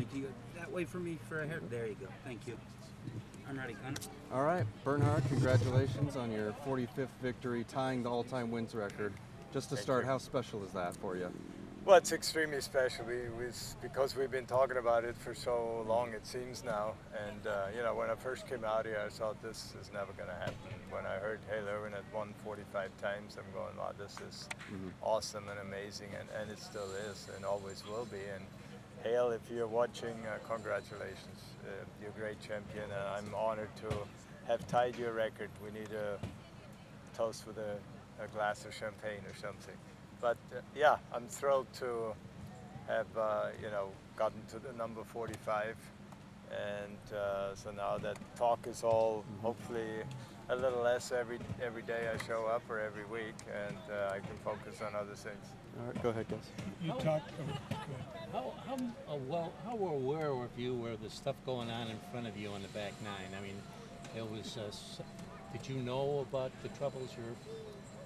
Mike, you go that way for me for a hair. There you go. Thank you. I'm ready, Gunnar. All right, Bernhard, congratulations on your 45th victory, tying the all-time wins record. Just to start, how special is that for you? Well, it's extremely special because we've been talking about it for so long, it seems now. And, when I first came out here, I thought this is never going to happen. When I heard Hale Irwin had won 45 times, I'm going, wow, this is awesome and amazing. And it still is and always will be. And Hale, if you're watching, congratulations. You're a great champion, and I'm honored to have tied your record. We need a toast with a glass of champagne or something. But yeah, I'm thrilled to have gotten to the number 45, and so now that talk is all hopefully a little less every day I show up or every week, and I can focus on other things. All right, go ahead, guys. You talked. How aware of you were the stuff going on in front of you on the back nine? I mean, it was. Did you know about the troubles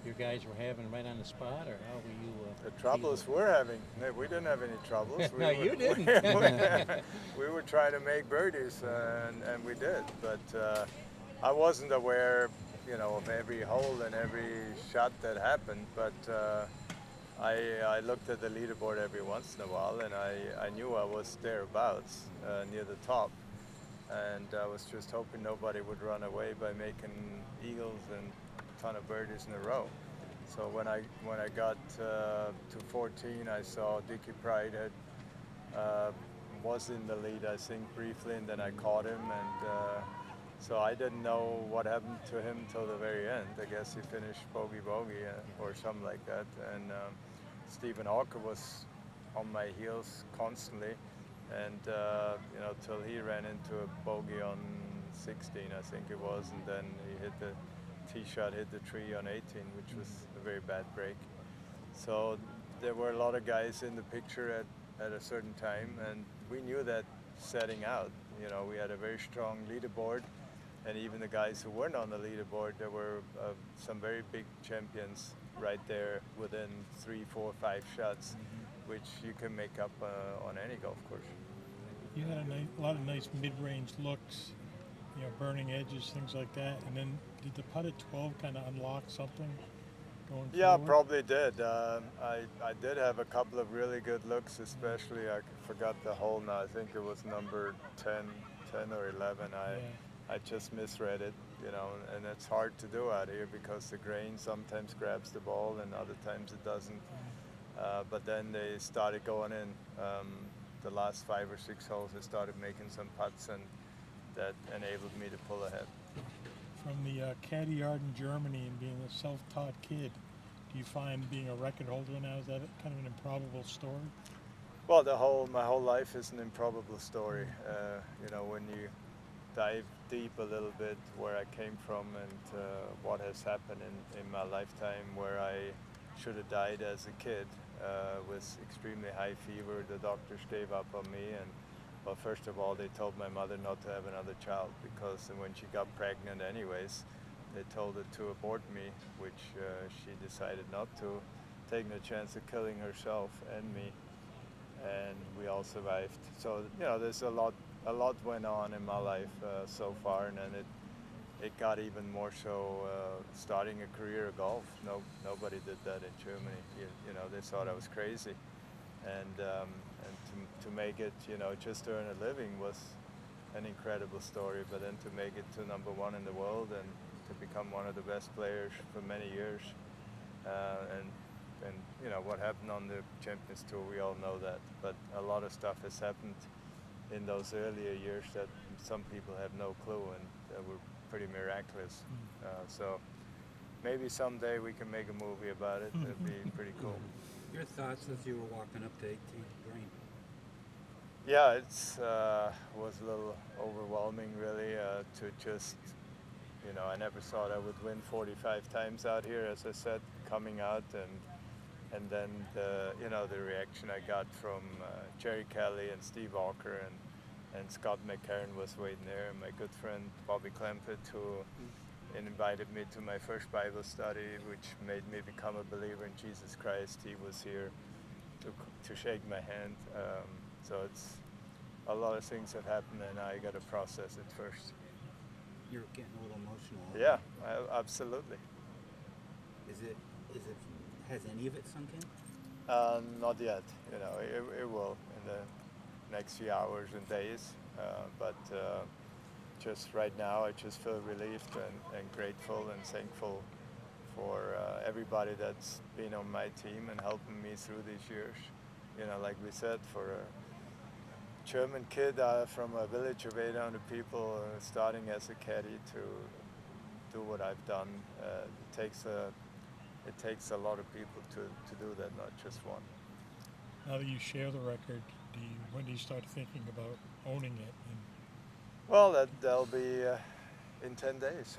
your guys were having right on the spot, or how were you? The troubles we're having. We didn't have any troubles. No, you didn't. We were trying to make birdies, and we did. But I wasn't aware, of every hole and every shot that happened. But I looked at the leaderboard every once in a while, and I knew I was thereabouts, near the top. And I was just hoping nobody would run away by making eagles and a ton of birdies in a row. So when I got to 14, I saw Dickie Pride was in the lead, I think, briefly, and then I caught him, and so I didn't know what happened to him till the very end. I guess he finished bogey or something like that, and Stephen Hawker was on my heels constantly, and till he ran into a bogey on 16, I think it was, and then he hit the tee shot, hit the tree on 18, which was a very bad break. So there were a lot of guys in the picture at a certain time, and we knew that setting out. We had a very strong leaderboard, and even the guys who weren't on the leaderboard, there were some very big champions right there within 3, 4, 5 shots, which you can make up on any golf course. You had a lot of nice mid-range looks, burning edges, things like that. And then did the putt at 12 kind of unlock something going Yeah, forward? probably did. I did have a couple of really good looks, especially I forgot the hole now. I think it was number 10 or 11. I just misread it, and it's hard to do out here because the grain sometimes grabs the ball and other times it doesn't. But then they started going in. The last 5 or 6 holes, they started making some putts, and that enabled me to pull ahead. From the caddy yard in Germany and being a self-taught kid, do you find being a record holder now, is that kind of an improbable story? Well, my whole life is an improbable story. When you dive deep a little bit where I came from and what has happened in my lifetime, where I should have died as a kid with extremely high fever. The doctors gave up on me, and well, first of all, they told my mother not to have another child because when she got pregnant anyways, they told her to abort me, which she decided not to, taking a chance of killing herself and me, and we all survived. So, there's a lot went on in my life so far, and then it got even more so starting a career of golf. Nobody did that in Germany. They thought I was crazy, and to make it, just to earn a living was an incredible story. But then to make it to number 1 in the world and to become one of the best players for many years, and what happened on the Champions Tour, we all know that. But a lot of stuff has happened in those earlier years that some people have no clue, and that were pretty miraculous. So maybe someday we can make a movie about it. It'd be pretty cool. Your thoughts as you were walking up to 18th green? Yeah, it was a little overwhelming, really, to just, I never thought I would win 45 times out here, as I said, coming out, and then the reaction I got from Jerry Kelly and Steve Walker and Scott McCarron was waiting there, and my good friend Bobby Clempett, who invited me to my first Bible study, which made me become a believer in Jesus Christ. He was here to shake my hand. So it's a lot of things have happened, and I got to process it first. You're getting a little emotional. Yeah, absolutely. Has any of it sunk in? Not yet. You know, it will in the next few hours and days. But just right now, I just feel relieved and grateful and thankful for everybody that's been on my team and helping me through these years. You know, like we said, for a German kid from a village of 800 people, starting as a caddy to do what I've done, it takes a lot of people to do that, not just one. Now that you share the record, when do you start thinking about owning it? Well, that'll be in 10 days.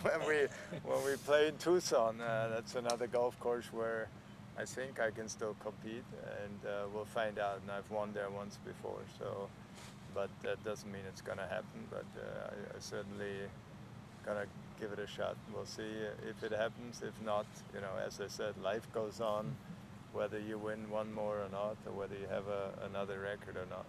when we play in Tucson, that's another golf course where I think I can still compete, and we'll find out. And I've won there once before, so. But that doesn't mean it's going to happen. But I certainly gonna give it a shot. We'll see if it happens. If not, you know, as I said, life goes on, whether you win one more or not, or whether you have another record or not.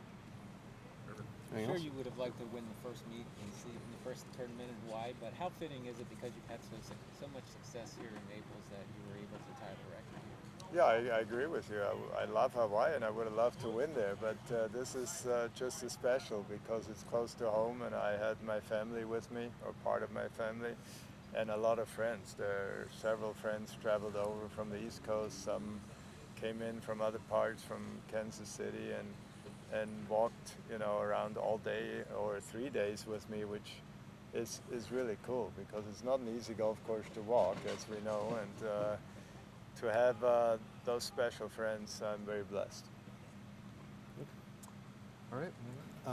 I'm sure you would have liked to win the first meet and see in the first tournament and why, but how fitting is it because you've had so much success here in Naples that you were able to tie the record here? Yeah, I agree with you. I love Hawaii and I would have loved to win there, but this is just as special because it's close to home and I had my family with me, or part of my family, and a lot of friends. There are several friends traveled over from the East Coast. Some came in from other parts, from Kansas City, and walked, you know, around all day or 3 days with me, which is really cool because it's not an easy golf course to walk, as we know, and to have those special friends, I'm very blessed. All right.